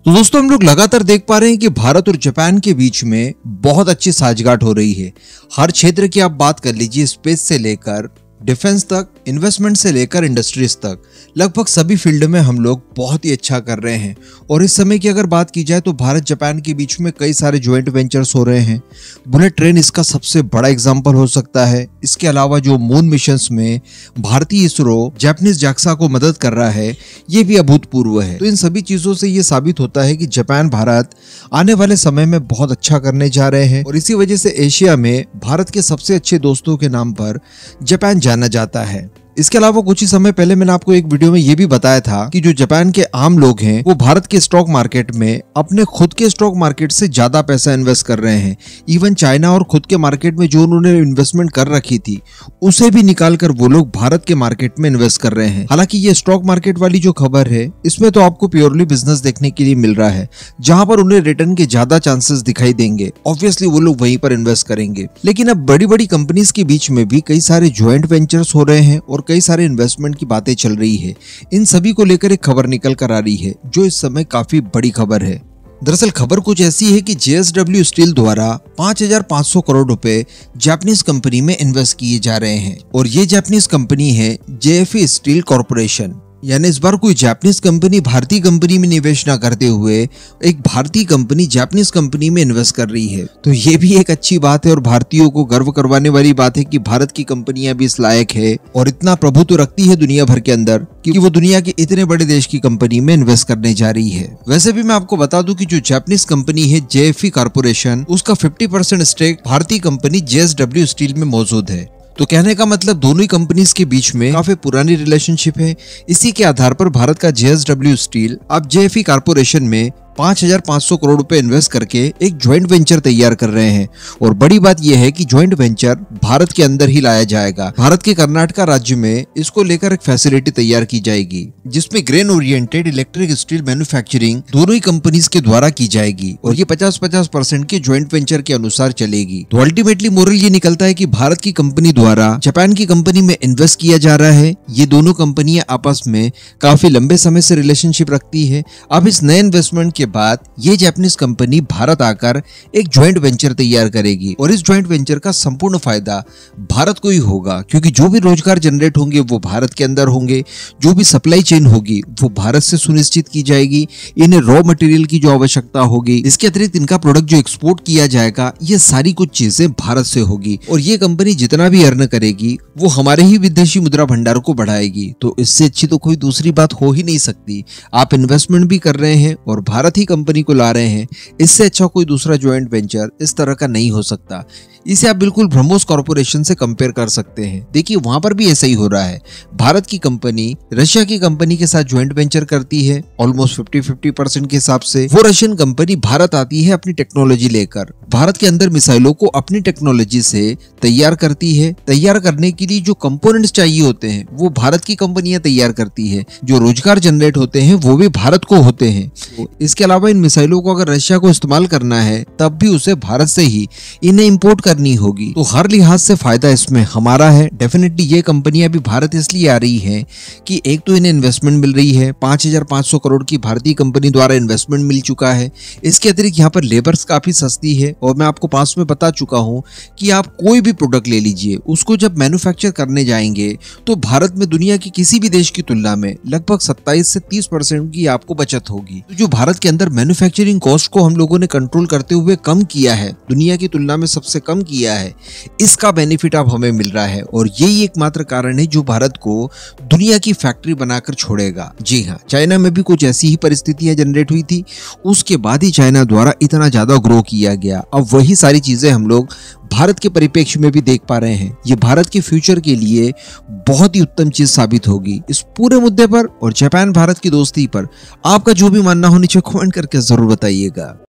तो दोस्तों हम लोग लगातार देख पा रहे हैं कि भारत और जापान के बीच में बहुत अच्छी साझगांठ हो रही है। हर क्षेत्र की आप बात कर लीजिए, स्पेस से लेकर डिफेंस तक, इन्वेस्टमेंट से लेकर इंडस्ट्रीज तक, लगभग सभी फील्ड में हम लोग बहुत ही अच्छा कर रहे हैं। और इस समय की अगर बात की जाए तो भारत जापान के बीच में कई सारे ज्वाइंट वेंचर्स हो रहे हैं। बुलेट ट्रेन इसका सबसे बड़ा एग्जांपल हो सकता है। इसके अलावा जो मून मिशंस में भारतीय इसरो जापानीज जाक्सा को मदद कर रहा है, ये भी अभूतपूर्व है। तो इन सभी चीजों से ये साबित होता है कि जापान भारत आने वाले समय में बहुत अच्छा करने जा रहे हैं। और इसी वजह से एशिया में भारत के सबसे अच्छे दोस्तों के नाम पर जापान जाना जाता है। इसके अलावा कुछ ही समय पहले मैंने आपको एक वीडियो में ये भी बताया था कि जो जापान के आम लोग हैं वो भारत के स्टॉक मार्केट में अपने खुद के स्टॉक मार्केट से ज्यादा पैसा इन्वेस्ट कर रहे हैं। इवन चाइना और खुद के मार्केट में जो उन्होंने इन्वेस्टमेंट कर रखी थी उसे भी निकाल कर वो लोग भारत के मार्केट में इन्वेस्ट कर रहे हैं। हालांकि ये स्टॉक मार्केट वाली जो खबर है इसमें तो आपको प्योरली बिजनेस देखने के लिए मिल रहा है, जहां पर उन्हें रिटर्न के ज्यादा चांसेस दिखाई देंगे। ऑब्वियसली वो लोग वहीं पर इन्वेस्ट करेंगे। लेकिन अब बड़ी बड़ी कंपनीज के बीच में भी कई सारे ज्वाइंट वेंचर्स हो रहे हैं और कई सारे इन्वेस्टमेंट की बातें चल रही है। इन सभी को लेकर एक खबर निकल कर आ रही है जो इस समय काफी बड़ी खबर है। दरअसल खबर कुछ ऐसी है कि JSW स्टील द्वारा 5,500 करोड़ रुपए जापानीज कंपनी में इन्वेस्ट किए जा रहे हैं। और ये जापानीज कंपनी है JFE स्टील कॉर्पोरेशन। यानी इस बार कोई जापानीज कंपनी भारतीय कंपनी में निवेश न करते हुए एक भारतीय कंपनी जापानीज कंपनी में इन्वेस्ट कर रही है। तो ये भी एक अच्छी बात है और भारतीयों को गर्व करवाने वाली बात है कि भारत की कंपनियां भी इस लायक है और इतना प्रभुत्व रखती है दुनिया भर के अंदर कि वो दुनिया के इतने बड़े देश की कंपनी में इन्वेस्ट करने जा रही है। वैसे भी मैं आपको बता दूं कि जो जापानीज कंपनी है JFE कॉर्पोरेशन, उसका 50% स्टेक भारतीय कंपनी JSW स्टील में मौजूद है। तो कहने का मतलब दोनों ही कंपनीज के बीच में काफी पुरानी रिलेशनशिप है। इसी के आधार पर भारत का JSW स्टील अब JFE कॉर्पोरेशन में 5,500 करोड़ रुपए इन्वेस्ट करके एक ज्वाइंट वेंचर तैयार कर रहे हैं। और बड़ी बात यह है कि ज्वाइंट वेंचर भारत के अंदर ही लाया जाएगा। भारत के कर्नाटका राज्य में इसको लेकर एक फैसिलिटी तैयार की जाएगी जिसमें grain oriented electric steel manufacturing दोनों ही कंपनीज के द्वारा की जाएगी और ये 50-50% के ज्वाइंट वेंचर के अनुसार चलेगी। तो अल्टीमेटली मोरल ये निकलता है कि भारत की कंपनी द्वारा जापान की कंपनी में इन्वेस्ट किया जा रहा है। ये दोनों कंपनियां आपस में काफी लंबे समय से रिलेशनशिप रखती है। अब इस नए इन्वेस्टमेंट के बाद ये जापानीज कंपनी भारत आकर एक ज्वाइंट वेंचर तैयार करेगी और इस ज्वाइंट वेंचर का संपूर्ण फायदा भारत को ही होगा, क्योंकि जो भी रोजगार जनरेट होंगे वो भारत के अंदर होंगे। जो भी सप्लाई चेन होगी वो भारत से सुनिश्चित की जाएगी। इन्हें रॉ मटेरियल की जो आवश्यकता होगी, इसके अतिरिक्त इनका प्रोडक्ट जो एक्सपोर्ट किया जाएगा, ये सारी कुछ चीजें भारत से होगी। और ये कंपनी जितना भी अर्न करेगी वो हमारे ही विदेशी मुद्रा भंडार को बढ़ाएगी। तो इससे अच्छी तो कोई दूसरी बात हो ही नहीं सकती। आप इन्वेस्टमेंट भी कर रहे हैं और भारत ही कंपनी को ला रहे हैं, इससे अच्छा कोई दूसरा ज्वाइंट वेंचर इस तरह का नहीं हो सकता। इसे आप बिल्कुल ब्रह्मोस कॉर्पोरेशन से कंपेयर कर सकते हैं। देखिए वहां पर भी ऐसा ही हो रहा है। भारत की कंपनी रशिया की कंपनी के साथ ज्वाइंट वेंचर करती है ऑलमोस्ट 50-50% के हिसाब से। वो रशियन कंपनी भारत आती है अपनी टेक्नोलॉजी लेकर, भारत के अंदर मिसाइलों को अपनी टेक्नोलॉजी से तैयार करती है। तैयार करने के लिए जो कंपोनेंट्स चाहिए होते हैं वो भारत की कंपनियां तैयार करती है। जो रोजगार जनरेट होते हैं वो भी भारत को होते हैं। इसके अलावा इन मिसाइलों को अगर रशिया को इस्तेमाल करना है तब भी उसे भारत से ही इन्हें इंपोर्ट करनी होगी। तो हर लिहाज से फायदा इसमें हमारा है। डेफिनेटली ये कंपनियां भी भारत इसलिए आ रही हैं कि एक तो इन्हें इन्वेस्टमेंट मिल रही है, 5,500 करोड़ की भारतीय कंपनी द्वारा इन्वेस्टमेंट मिल चुका है। इसके अतिरिक्त यहाँ पर लेबर्स काफी सस्ती है और मैं आपको पास में बता चुका हूँ कि आप कोई भी प्रोडक्ट ले लीजिए, उसको जब मैन्युफैक्चर करने जाएंगे तो भारत में दुनिया के किसी भी देश की तुलना में लगभग 27 से 30% की आपको बचत होगी। तो जो भारत के अंदर मैन्युफैक्चरिंग कॉस्ट को हम लोगों ने कंट्रोल करते हुए कम किया है, दुनिया की तुलना में सबसे कम किया है, इसका बेनिफिट अब हमें मिल रहा है। और यही एकमात्र कारण है जो भारत को दुनिया की फैक्ट्री बनाकर छोड़ेगा। जी हाँ, चाइना में भी कुछ ऐसी ही परिस्थितियां जनरेट हुई थी, उसके बाद ही चाइना द्वारा इतना ज्यादा ग्रो किया गया। अब वही सारी चीजें हम लोग भारत के परिप्रेक्ष्य में भी देख पा रहे हैं। ये भारत के फ्यूचर के लिए बहुत ही उत्तम चीज साबित होगी। इस पूरे मुद्दे पर और जापान भारत की दोस्ती पर आपका जो भी मानना हो नीचे कमेंट करके जरूर बताइएगा।